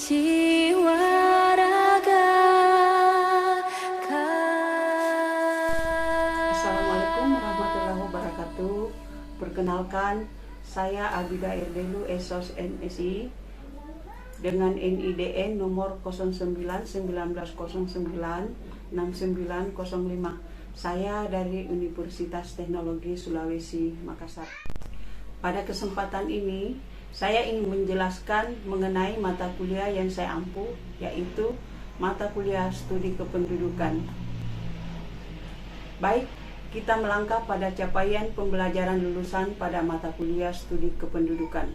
jiwa raga. Assalamualaikum warahmatullahi wabarakatuh. Perkenalkan, saya Abida Erdelu Esos NSI dengan NIDN nomor 0919096905. Saya dari Universitas Teknologi Sulawesi Makassar. Pada kesempatan ini, saya ingin menjelaskan mengenai mata kuliah yang saya ampu, yaitu mata kuliah studi kependudukan. Baik, kita melangkah pada capaian pembelajaran lulusan pada mata kuliah studi kependudukan.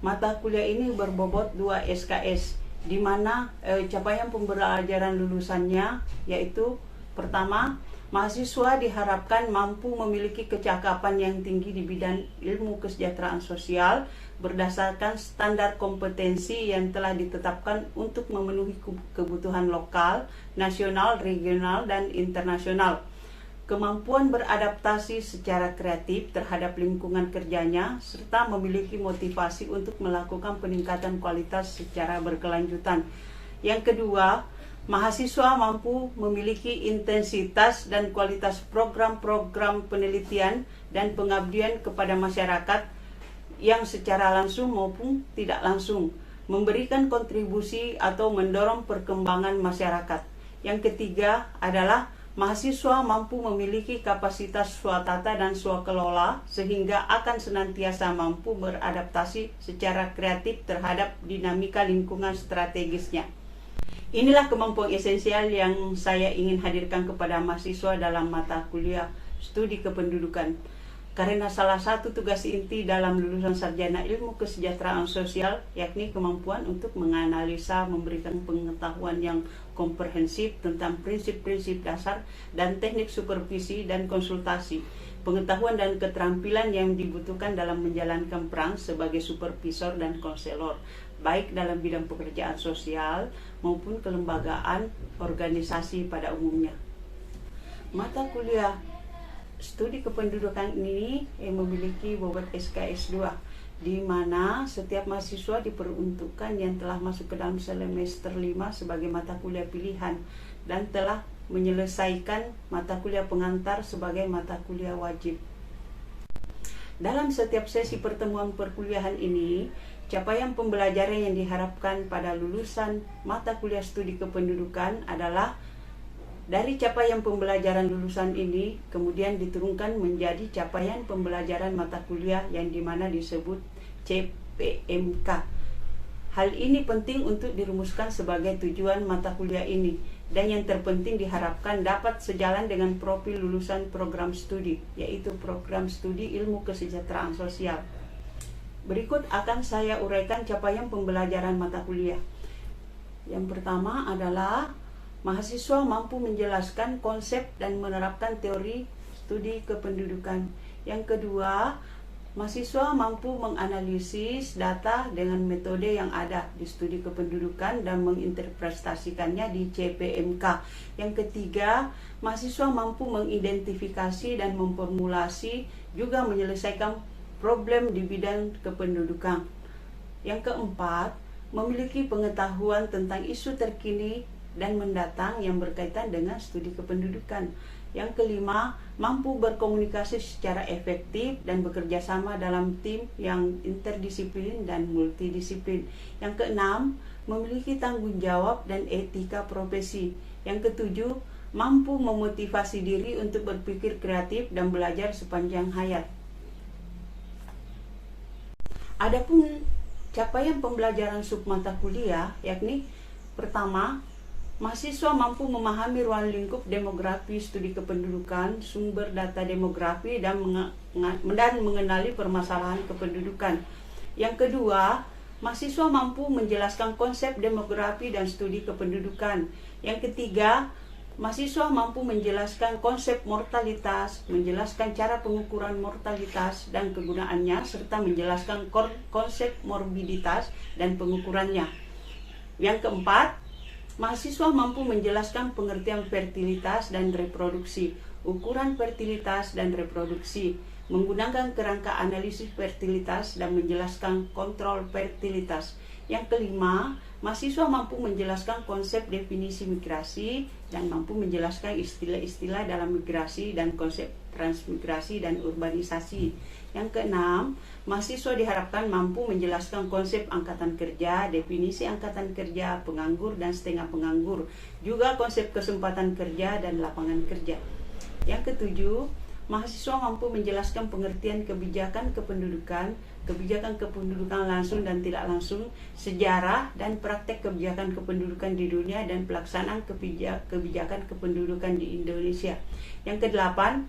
Mata kuliah ini berbobot 2 SKS, di mana capaian pembelajaran lulusannya yaitu pertama, mahasiswa diharapkan mampu memiliki kecakapan yang tinggi di bidang ilmu kesejahteraan sosial berdasarkan standar kompetensi yang telah ditetapkan untuk memenuhi kebutuhan lokal, nasional, regional, dan internasional. Kemampuan beradaptasi secara kreatif terhadap lingkungan kerjanya, serta memiliki motivasi untuk melakukan peningkatan kualitas secara berkelanjutan. Yang kedua, mahasiswa mampu memiliki intensitas dan kualitas program-program penelitian dan pengabdian kepada masyarakat yang secara langsung maupun tidak langsung memberikan kontribusi atau mendorong perkembangan masyarakat. Yang ketiga adalah mahasiswa mampu memiliki kapasitas swatata dan swakelola sehingga akan senantiasa mampu beradaptasi secara kreatif terhadap dinamika lingkungan strategisnya. Inilah kemampuan esensial yang saya ingin hadirkan kepada mahasiswa dalam mata kuliah studi kependudukan. Karena salah satu tugas inti dalam lulusan sarjana ilmu kesejahteraan sosial yakni kemampuan untuk menganalisa, memberikan pengetahuan yang komprehensif tentang prinsip-prinsip dasar dan teknik supervisi dan konsultasi, pengetahuan dan keterampilan yang dibutuhkan dalam menjalankan peran sebagai supervisor dan konselor, baik dalam bidang pekerjaan sosial maupun kelembagaan organisasi pada umumnya. Mata kuliah studi kependudukan ini memiliki bobot SKS 2, di mana setiap mahasiswa diperuntukkan yang telah masuk ke dalam semester 5 sebagai mata kuliah pilihan dan telah menyelesaikan mata kuliah pengantar sebagai mata kuliah wajib. Dalam setiap sesi pertemuan perkuliahan ini, capaian pembelajaran yang diharapkan pada lulusan mata kuliah studi kependudukan adalah dari capaian pembelajaran lulusan ini kemudian diturunkan menjadi capaian pembelajaran mata kuliah yang dimana disebut CPMK. Hal ini penting untuk dirumuskan sebagai tujuan mata kuliah ini, dan yang terpenting diharapkan dapat sejalan dengan profil lulusan program studi, yaitu program studi ilmu kesejahteraan sosial. Berikut akan saya uraikan capaian pembelajaran mata kuliah. Yang pertama adalah mahasiswa mampu menjelaskan konsep dan menerapkan teori studi kependudukan. Yang kedua, mahasiswa mampu menganalisis data dengan metode yang ada di studi kependudukan dan menginterpretasikannya di CPMK. Yang ketiga, mahasiswa mampu mengidentifikasi dan memformulasi juga menyelesaikan problem di bidang kependudukan. Yang keempat, memiliki pengetahuan tentang isu terkini dan mendatang yang berkaitan dengan studi kependudukan. Yang kelima, mampu berkomunikasi secara efektif dan bekerja sama dalam tim yang interdisiplin dan multidisiplin. Yang keenam, memiliki tanggung jawab dan etika profesi. Yang ketujuh, mampu memotivasi diri untuk berpikir kreatif dan belajar sepanjang hayat. Adapun capaian pembelajaran submata kuliah yakni pertama, mahasiswa mampu memahami ruang lingkup demografi studi kependudukan, sumber data demografi, dan mengenali permasalahan kependudukan. Yang kedua, mahasiswa mampu menjelaskan konsep demografi dan studi kependudukan. Yang ketiga, mahasiswa mampu menjelaskan konsep mortalitas, menjelaskan cara pengukuran mortalitas dan kegunaannya, serta menjelaskan konsep morbiditas dan pengukurannya. Yang keempat, mahasiswa mampu menjelaskan pengertian fertilitas dan reproduksi, ukuran fertilitas dan reproduksi, menggunakan kerangka analisis fertilitas dan menjelaskan kontrol fertilitas. Yang kelima, mahasiswa mampu menjelaskan konsep definisi migrasi dan mampu menjelaskan istilah-istilah dalam migrasi dan konsep transmigrasi dan urbanisasi. Yang keenam, mahasiswa diharapkan mampu menjelaskan konsep angkatan kerja, definisi angkatan kerja, penganggur dan setengah penganggur, juga konsep kesempatan kerja dan lapangan kerja. Yang ketujuh, mahasiswa mampu menjelaskan pengertian kebijakan kependudukan langsung dan tidak langsung, sejarah dan praktek kebijakan kependudukan di dunia dan pelaksanaan kebijakan kependudukan di Indonesia. Yang kedelapan,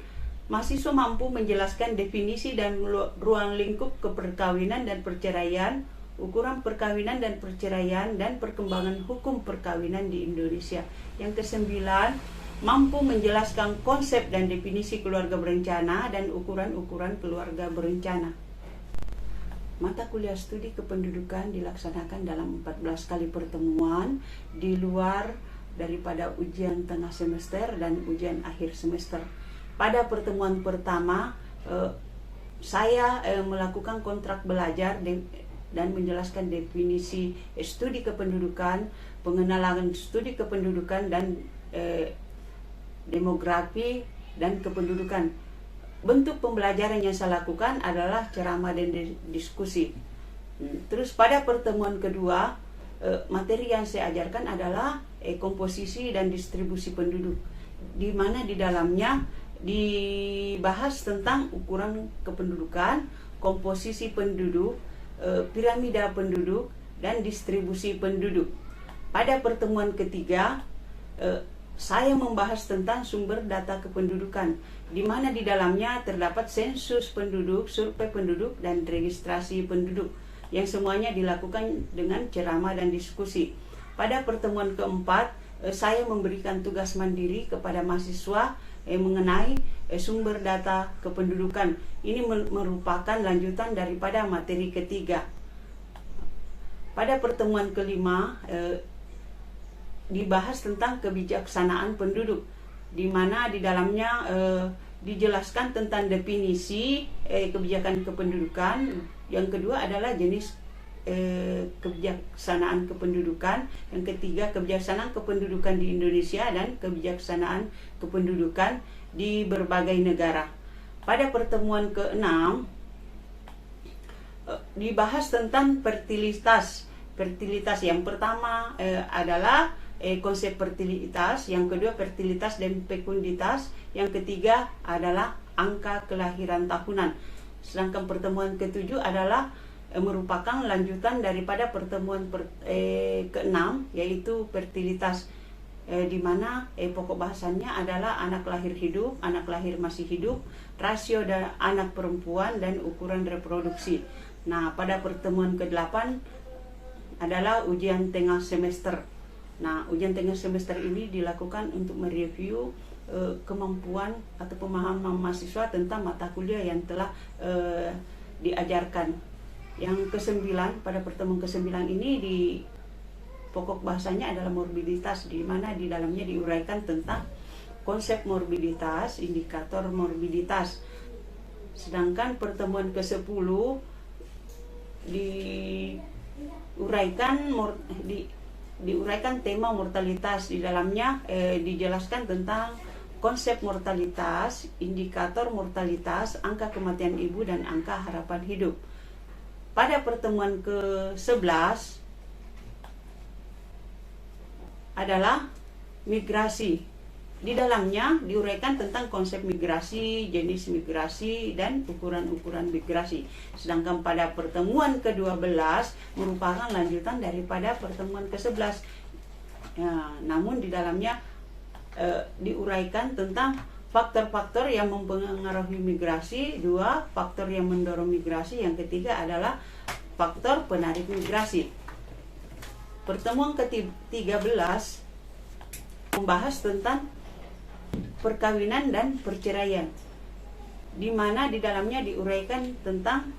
mahasiswa mampu menjelaskan definisi dan ruang lingkup keperkawinan dan perceraian, ukuran perkawinan dan perceraian, dan perkembangan hukum perkawinan di Indonesia. Yang kesembilan, mampu menjelaskan konsep dan definisi keluarga berencana dan ukuran-ukuran keluarga berencana. Mata kuliah studi kependudukan dilaksanakan dalam 14 kali pertemuan di luar daripada ujian tengah semester dan ujian akhir semester. Pada pertemuan pertama, saya melakukan kontrak belajar dan menjelaskan definisi studi kependudukan, pengenalan studi kependudukan dan demografi dan kependudukan. Bentuk pembelajaran yang saya lakukan adalah ceramah dan diskusi. Terus pada pertemuan kedua, materi yang saya ajarkan adalah komposisi dan distribusi penduduk, di mana di dalamnya dibahas tentang ukuran kependudukan, komposisi penduduk, piramida penduduk, dan distribusi penduduk. Pada pertemuan ketiga, saya membahas tentang sumber data kependudukan, di mana di dalamnya terdapat sensus penduduk, survei penduduk, dan registrasi penduduk, yang semuanya dilakukan dengan ceramah dan diskusi. Pada pertemuan keempat, saya memberikan tugas mandiri kepada mahasiswa mengenai sumber data kependudukan. Ini merupakan lanjutan daripada materi ketiga. Pada pertemuan kelima, dibahas tentang kebijaksanaan penduduk, di mana di dalamnya dijelaskan tentang definisi kebijakan kependudukan. Yang kedua adalah jenis kebijaksanaan kependudukan. Yang ketiga, kebijaksanaan kependudukan di Indonesia dan kebijaksanaan kependudukan di berbagai negara. Pada pertemuan ke-6 dibahas tentang fertilitas. Yang pertama adalah konsep fertilitas, yang kedua fertilitas dan fekunditas, yang ketiga adalah angka kelahiran tahunan. Sedangkan pertemuan ke-7 adalah merupakan lanjutan daripada pertemuan ke-6, yaitu fertilitas, di mana pokok bahasannya adalah anak lahir hidup, anak lahir masih hidup, rasio dan anak perempuan, dan ukuran reproduksi. Nah, pada pertemuan ke-8 adalah ujian tengah semester. Nah, ujian tengah semester ini dilakukan untuk mereview kemampuan atau pemahaman mahasiswa tentang mata kuliah yang telah diajarkan. Yang ke-9, pada pertemuan ke-9 ini di pokok bahasanya adalah morbiditas, di mana di dalamnya diuraikan tentang konsep morbiditas, indikator morbiditas. Sedangkan pertemuan ke-10 diuraikan tema mortalitas. Di dalamnya dijelaskan tentang konsep mortalitas, indikator mortalitas, angka kematian ibu, dan angka harapan hidup. Pada pertemuan ke-11 adalah migrasi. Di dalamnya diuraikan tentang konsep migrasi, jenis migrasi, dan ukuran-ukuran migrasi. Sedangkan pada pertemuan ke-12 merupakan lanjutan daripada pertemuan ke-11. Ya, namun di dalamnya diuraikan tentang faktor-faktor yang mempengaruhi migrasi, 2 faktor yang mendorong migrasi, yang ketiga adalah faktor penarik migrasi. Pertemuan ke-13 membahas tentang perkawinan dan perceraian, di mana di dalamnya diuraikan tentang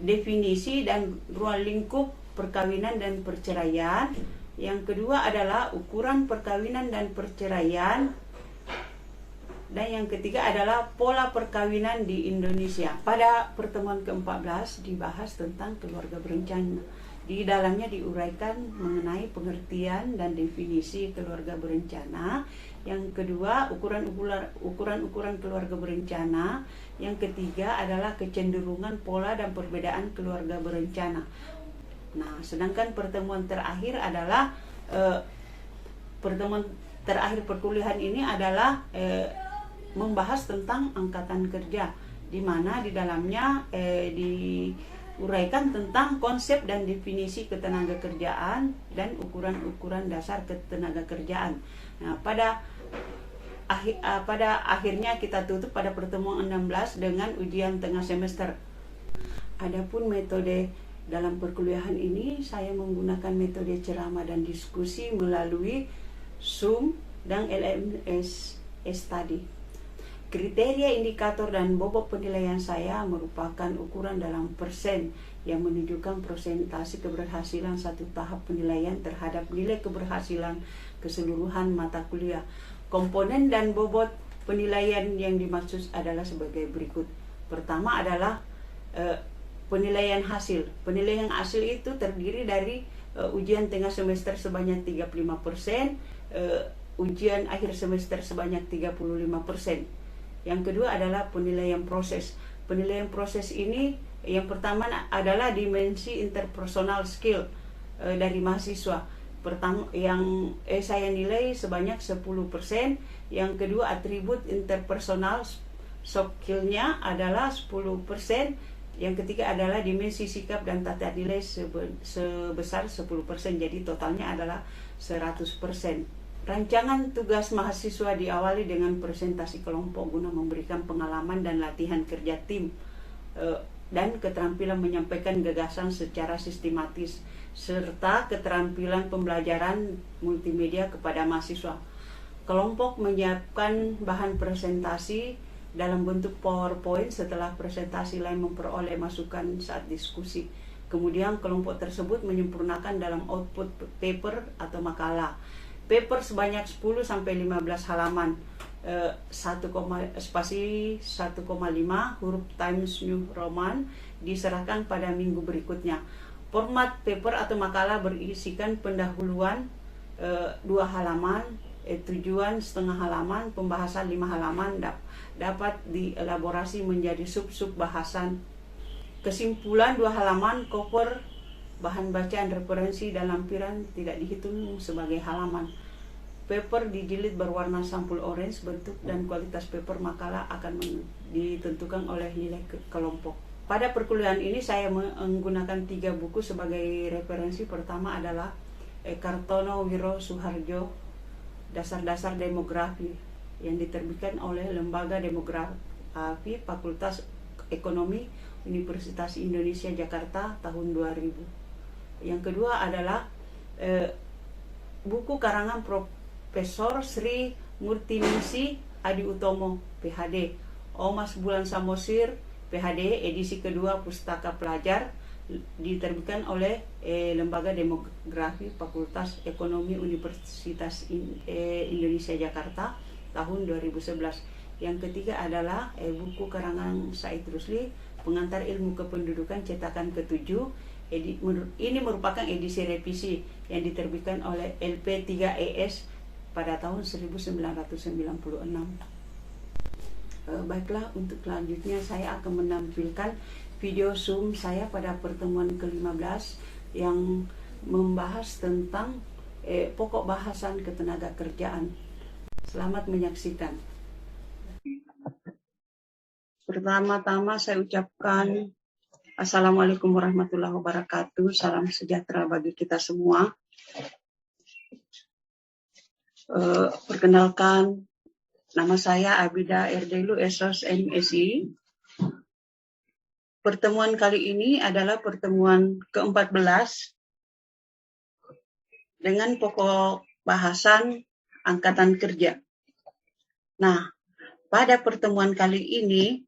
definisi dan ruang lingkup perkawinan dan perceraian. Yang kedua adalah ukuran perkawinan dan perceraian, Dan yang ketiga adalah pola perkawinan di Indonesia. Pada pertemuan ke-14 dibahas tentang keluarga berencana. Di dalamnya diuraikan mengenai pengertian dan definisi keluarga berencana. Yang kedua, ukuran-ukuran keluarga berencana. Yang ketiga adalah kecenderungan, pola, dan perbedaan keluarga berencana. Nah, sedangkan pertemuan terakhir adalah pertemuan terakhir perkuliahan ini adalah membahas tentang angkatan kerja, di mana di dalamnya diuraikan tentang konsep dan definisi ketenaga kerjaan dan ukuran-ukuran dasar ketenaga kerjaan. Nah, pada akhirnya kita tutup pada pertemuan 16 dengan ujian tengah semester. Adapun metode dalam perkuliahan ini, saya menggunakan metode ceramah dan diskusi melalui Zoom dan LMS Study. Kriteria, indikator, dan bobot penilaian saya merupakan ukuran dalam persen yang menunjukkan persentase keberhasilan satu tahap penilaian terhadap nilai keberhasilan keseluruhan mata kuliah. Komponen dan bobot penilaian yang dimaksud adalah sebagai berikut. Pertama adalah penilaian hasil. Penilaian hasil itu terdiri dari ujian tengah semester sebanyak 35%, ujian akhir semester sebanyak 35%. Yang kedua adalah penilaian proses. Penilaian proses ini yang pertama adalah dimensi interpersonal skill dari mahasiswa. Pertama yang saya nilai sebanyak 10%. Yang kedua atribut interpersonal skill-nya adalah 10%. Yang ketiga adalah dimensi sikap dan tata nilai sebesar 10%. Jadi totalnya adalah 100%. Rancangan tugas mahasiswa diawali dengan presentasi kelompok guna memberikan pengalaman dan latihan kerja tim dan keterampilan menyampaikan gagasan secara sistematis serta keterampilan pembelajaran multimedia kepada mahasiswa. Kelompok menyiapkan bahan presentasi dalam bentuk PowerPoint setelah presentasi lain memperoleh masukan saat diskusi. Kemudian kelompok tersebut menyempurnakan dalam output paper atau makalah. Paper sebanyak 10-15 halaman, 1,5 huruf Times New Roman diserahkan pada minggu berikutnya. Format paper atau makalah berisikan pendahuluan 2 halaman, tujuan setengah halaman, pembahasan 5 halaman, dapat dielaborasi menjadi sub-sub bahasan. Kesimpulan 2 halaman, cover, bahan bacaan referensi dan lampiran tidak dihitung sebagai halaman. Paper dijilid berwarna sampul orange. Bentuk dan kualitas paper makalah akan ditentukan oleh nilai kelompok. Pada perkuliahan ini saya menggunakan 3 buku sebagai referensi. Pertama adalah Kartono Wiro Suharjo, Dasar-dasar Demografi, yang diterbitkan oleh Lembaga Demografi Fakultas Ekonomi Universitas Indonesia Jakarta tahun 2000. Yang kedua adalah buku karangan Profesor Sri Murtiningsih Adi Utomo, PhD, Omas Bulan Samosir, PhD, edisi kedua Pustaka Pelajar, diterbitkan oleh Lembaga Demografi Fakultas Ekonomi Universitas Indonesia Jakarta tahun 2011. Yang ketiga adalah buku karangan Said Rusli, Pengantar Ilmu Kependudukan, cetakan ke-7. Ini merupakan edisi revisi yang diterbitkan oleh LP3ES pada tahun 1996. Baiklah, untuk selanjutnya saya akan menampilkan video Zoom saya pada pertemuan ke-15 yang membahas tentang pokok bahasan ketenaga kerjaan. Selamat menyaksikan. Pertama-tama saya ucapkan Assalamualaikum warahmatullahi wabarakatuh. Salam sejahtera bagi kita semua. Perkenalkan, nama saya Abida Erdelu Esos MSI. Pertemuan kali ini adalah pertemuan ke-14 dengan pokok bahasan angkatan kerja. Nah, pada pertemuan kali ini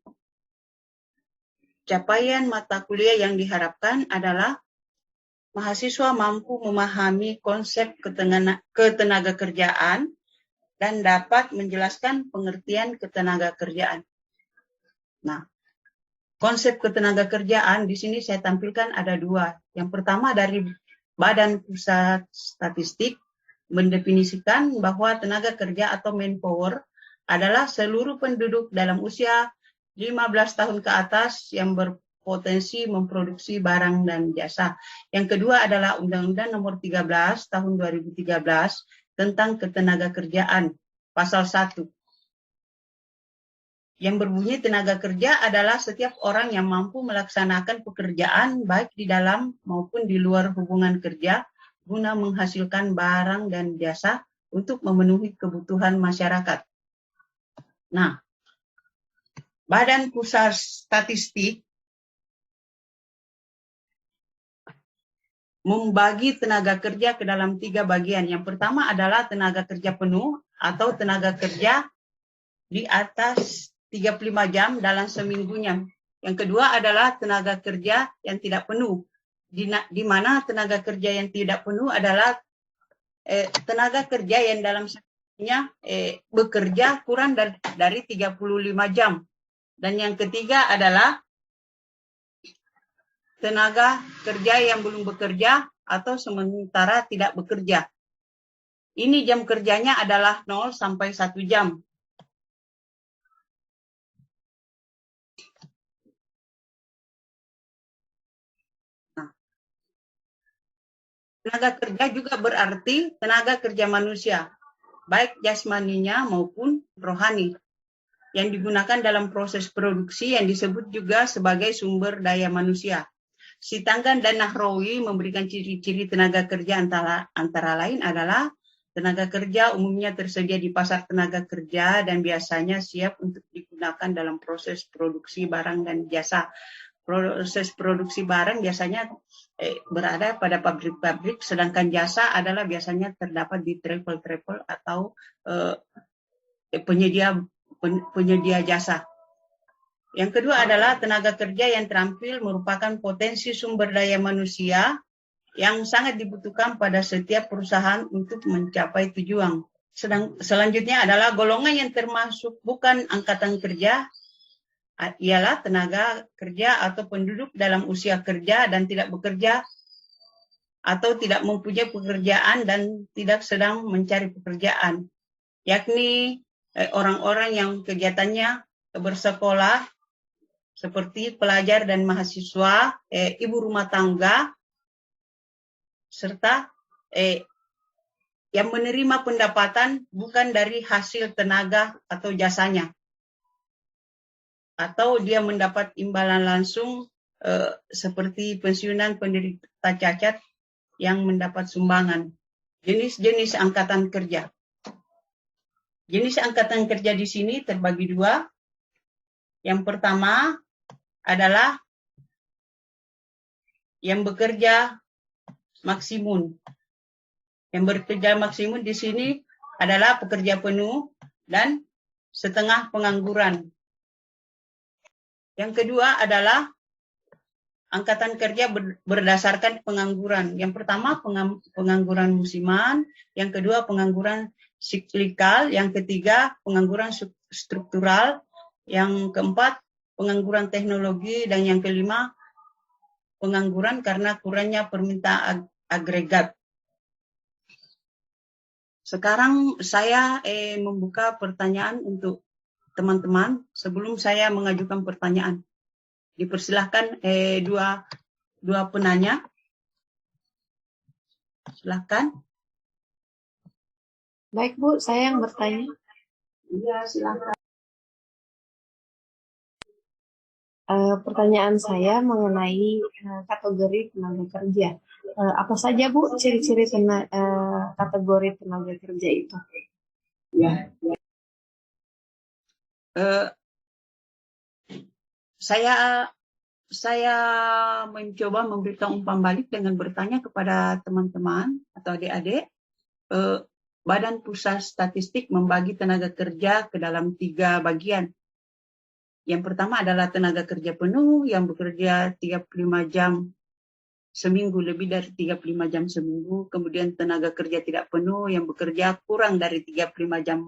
capaian mata kuliah yang diharapkan adalah mahasiswa mampu memahami konsep ketenaga kerjaan dan dapat menjelaskan pengertian ketenaga kerjaan. Nah, konsep ketenaga kerjaan di sini saya tampilkan ada dua. Yang pertama dari Badan Pusat Statistik mendefinisikan bahwa tenaga kerja atau manpower adalah seluruh penduduk dalam usia 15 tahun ke atas yang berpotensi memproduksi barang dan jasa. Yang kedua adalah Undang-Undang Nomor 13 Tahun 2013 tentang ketenaga kerjaan, Pasal 1. Yang berbunyi tenaga kerja adalah setiap orang yang mampu melaksanakan pekerjaan baik di dalam maupun di luar hubungan kerja guna menghasilkan barang dan jasa untuk memenuhi kebutuhan masyarakat. Nah, Badan Pusat Statistik membagi tenaga kerja ke dalam 3 bagian. Yang pertama adalah tenaga kerja penuh atau tenaga kerja di atas 35 jam dalam seminggunya. Yang kedua adalah tenaga kerja yang tidak penuh. Di mana tenaga kerja yang tidak penuh adalah tenaga kerja yang dalam seminggunya bekerja kurang dari 35 jam. Dan yang ketiga adalah tenaga kerja yang belum bekerja atau sementara tidak bekerja. Ini jam kerjanya adalah 0 sampai 1 jam. Tenaga kerja juga berarti tenaga kerja manusia, baik jasmaninya maupun rohani, yang digunakan dalam proses produksi yang disebut juga sebagai sumber daya manusia. Sitanggang dan Nahrawi memberikan ciri-ciri tenaga kerja antara lain adalah tenaga kerja umumnya tersedia di pasar tenaga kerja dan biasanya siap untuk digunakan dalam proses produksi barang dan jasa. Proses produksi barang biasanya berada pada pabrik-pabrik, sedangkan jasa adalah biasanya terdapat di travel atau penyedia jasa. Yang kedua adalah tenaga kerja yang terampil merupakan potensi sumber daya manusia yang sangat dibutuhkan pada setiap perusahaan untuk mencapai tujuan. Selanjutnya adalah golongan yang termasuk bukan angkatan kerja, ialah tenaga kerja atau penduduk dalam usia kerja dan tidak bekerja atau tidak mempunyai pekerjaan dan tidak sedang mencari pekerjaan, yakni orang-orang yang kegiatannya bersekolah seperti pelajar dan mahasiswa, ibu rumah tangga, serta yang menerima pendapatan bukan dari hasil tenaga atau jasanya, atau dia mendapat imbalan langsung seperti pensiunan penderita cacat yang mendapat sumbangan. Jenis-jenis angkatan kerja. Jenis angkatan kerja di sini terbagi 2. Yang pertama adalah yang bekerja maksimum. Yang bekerja maksimum di sini adalah pekerja penuh dan setengah pengangguran. Yang kedua adalah angkatan kerja berdasarkan pengangguran. Yang pertama pengangguran musiman, yang kedua pengangguran siklikal, yang ketiga pengangguran struktural, yang keempat pengangguran teknologi, dan yang kelima pengangguran karena kurangnya permintaan agregat. Sekarang saya membuka pertanyaan untuk teman-teman sebelum saya mengajukan pertanyaan. Dipersilahkan dua penanya. Silakan. Baik Bu, saya yang bertanya. Iya, silakan. Pertanyaan saya mengenai kategori tenaga kerja. Apa saja Bu ciri-ciri kategori tenaga kerja itu? Ya. Saya mencoba memberikan umpan balik dengan bertanya kepada teman-teman atau adik-adik. Badan Pusat Statistik membagi tenaga kerja ke dalam 3 bagian. Yang pertama adalah tenaga kerja penuh yang bekerja 35 jam seminggu lebih dari 35 jam seminggu, kemudian tenaga kerja tidak penuh yang bekerja kurang dari 35 jam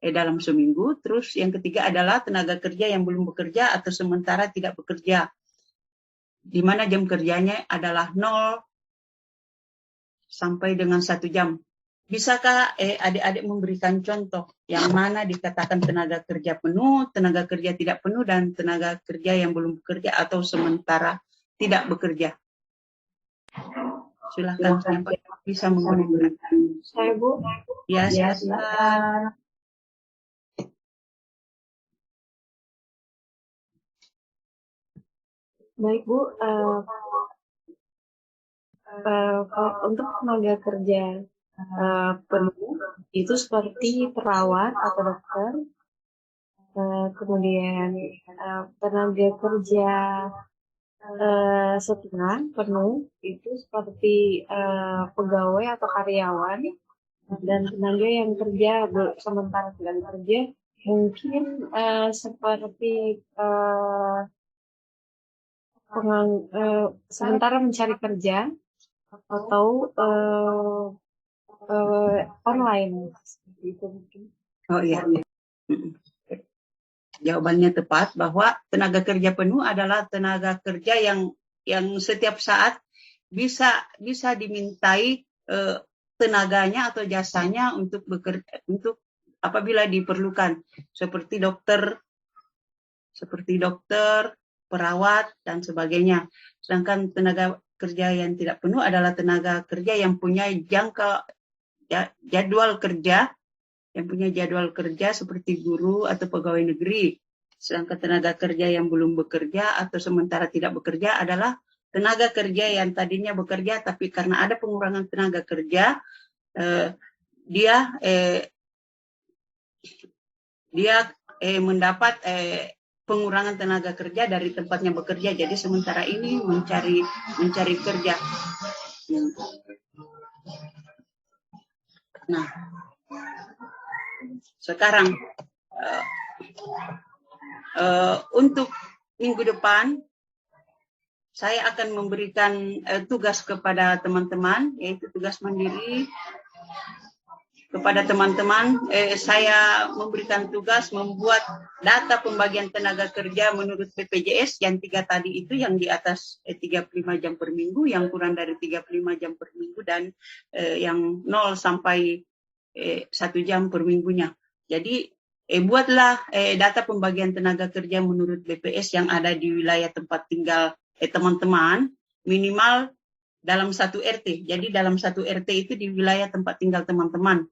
dalam seminggu. Terus yang ketiga adalah tenaga kerja yang belum bekerja atau sementara tidak bekerja, di mana jam kerjanya adalah 0 sampai dengan 1 jam. Bisakah adik-adik memberikan contoh yang mana dikatakan tenaga kerja penuh, tenaga kerja tidak penuh, dan tenaga kerja yang belum bekerja atau sementara tidak bekerja? Silakan, siapa bisa memberikan? Saya, Bu. Ya, Ya, silakan. Baik, Bu. Untuk tenaga kerja penuh itu seperti perawat atau dokter, kemudian tenaga kerja setengah penuh itu seperti pegawai atau karyawan, dan tenaga yang kerja sementara tidak bekerja mungkin seperti sementara mencari kerja atau online seperti itu mungkin. Oh iya. Jawabannya tepat bahwa tenaga kerja penuh adalah tenaga kerja yang setiap saat bisa dimintai tenaganya atau jasanya untuk bekerja, untuk apabila diperlukan, seperti dokter, perawat dan sebagainya. Sedangkan tenaga kerja yang tidak penuh adalah tenaga kerja yang punya jadwal kerja seperti guru atau pegawai negeri. Sedangkan tenaga kerja yang belum bekerja atau sementara tidak bekerja adalah tenaga kerja yang tadinya bekerja tapi karena ada pengurangan tenaga kerja, dia mendapat pengurangan tenaga kerja dari tempatnya bekerja, jadi sementara ini mencari kerja. Nah, sekarang untuk minggu depan saya akan memberikan tugas kepada teman-teman, yaitu tugas mandiri. Kepada teman-teman, saya memberikan tugas membuat data pembagian tenaga kerja menurut BPJS yang 3 tadi itu, yang di atas 35 jam per minggu, yang kurang dari 35 jam per minggu, dan yang 0 sampai 1 jam per minggunya. Jadi buatlah data pembagian tenaga kerja menurut BPS yang ada di wilayah tempat tinggal teman-teman, minimal dalam 1 RT. Jadi dalam 1 RT itu di wilayah tempat tinggal teman-teman.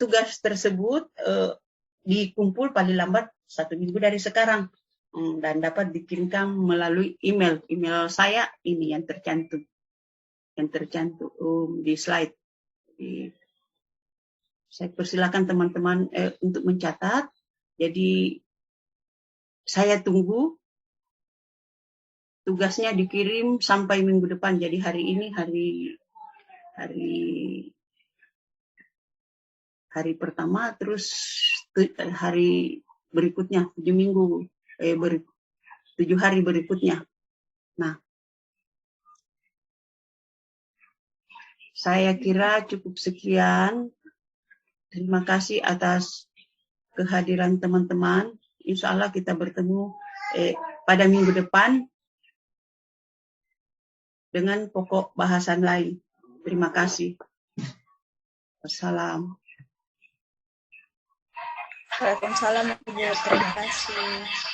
Tugas tersebut dikumpul paling lambat 1 minggu dari sekarang, dan dapat dikirimkan melalui email saya ini yang tercantum di slide. Jadi, saya persilakan teman-teman untuk mencatat. Jadi saya tunggu tugasnya dikirim sampai minggu depan. Jadi hari ini hari pertama, terus hari berikutnya 7 minggu 7 hari berikutnya. Nah, saya kira cukup sekian. Terima kasih atas kehadiran teman-teman. Insya Allah kita bertemu pada minggu depan dengan pokok bahasan lain. Terima kasih. Wassalam. Waalaikumsalam, Ibu. Terima kasih.